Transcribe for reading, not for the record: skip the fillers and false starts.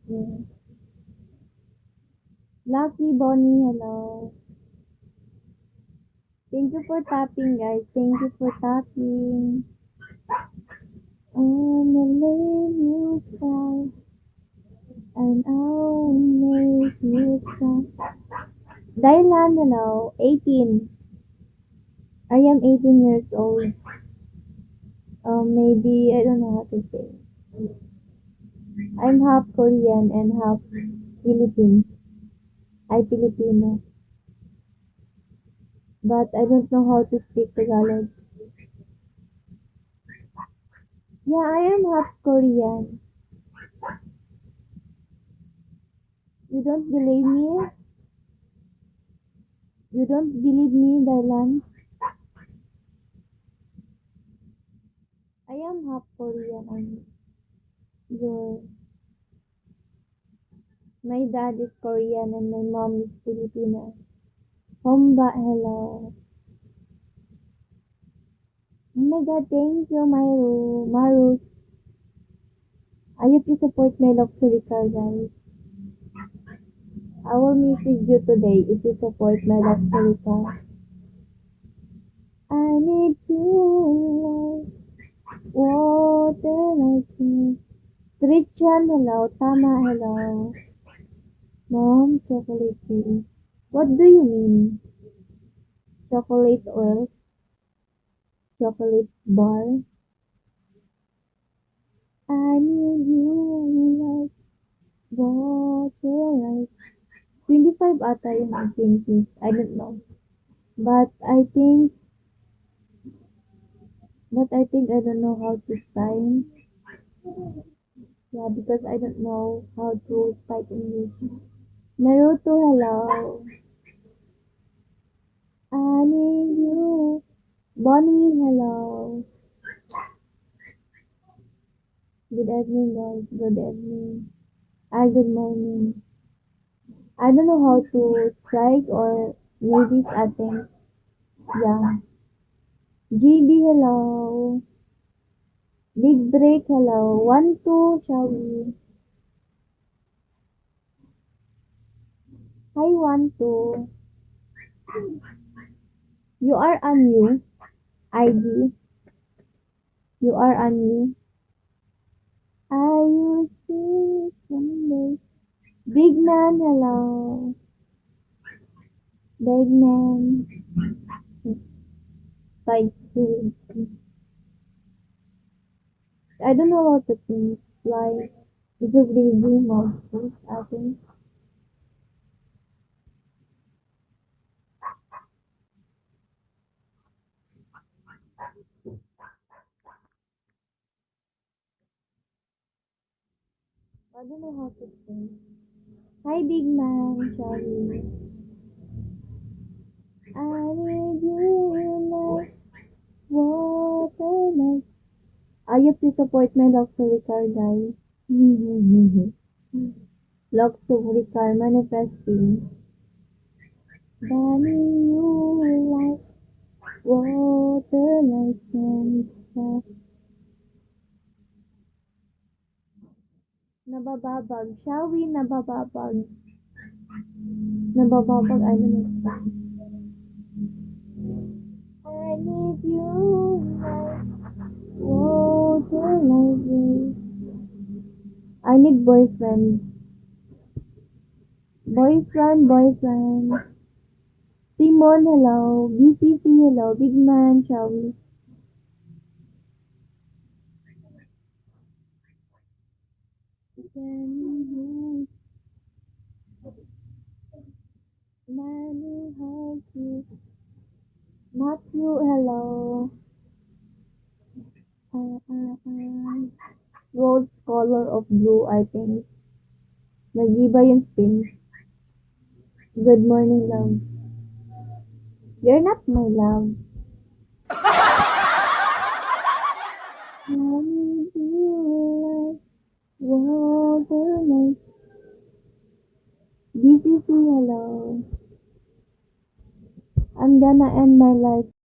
Yeah. Lucky Bonnie, hello. Thank you for tapping, guys. Thank you for tapping. On the lane you sky, and I'll make you cry. Dylan, hello. 18. I am 18 years old. Maybe, I don't know how to say. I'm half Korean and half Philippine. I Filipino. But I don't know how to speak Tagalog. Yeah, I am half Korean. You don't believe me? You don't believe me, Dylan? I am half Korean. Your my dad is Korean and my mom is Filipino. Homba, hello. Oh my god, thank you, Maru. Maru, I hope you support my luxury car, guys. I will message you today if you support my luxury car. I need you like water like me. Christian, hello. Tama, hello. Mom, chocolate tea. What do you mean? Chocolate oil? Chocolate bar? I need you like water like 25 ata yung activities. I don't know. But I think I don't know how to sign. Yeah, because I don't know how to type English. Naruto, hello. I need you. Bonnie, hello. Good evening, guys. Good evening. Good morning. I don't know how to strike or maybe it's I think. Yeah. GB, hello. Big break, hello. 1, 2, shall we? Hi, 1, 2. You are on you. ID. You are on you. I will see someday. Big man, hello. Big man. Like, I don't know how to think. Like, it's just really monsters, I think. I don't know how to think. Hi, big man, sorry. I need you like water, like. I hope you support my luxury car, guys. Luxury car manifesting. Danny, you like water, like sunshine. Nabababag. Shall we? Nabababag. Nabababag. I don't know. I need you like water, like this. I need boyfriend. Boyfriend. Simon, hello. BCC, hello. Big man, shall we? Can you Nanny, how you? Matthew, hello. Rose color of blue, I think. Nag-iba yung pink. Good morning, love. You're not my love. I need you like water, like BCC, hello. I'm gonna end my life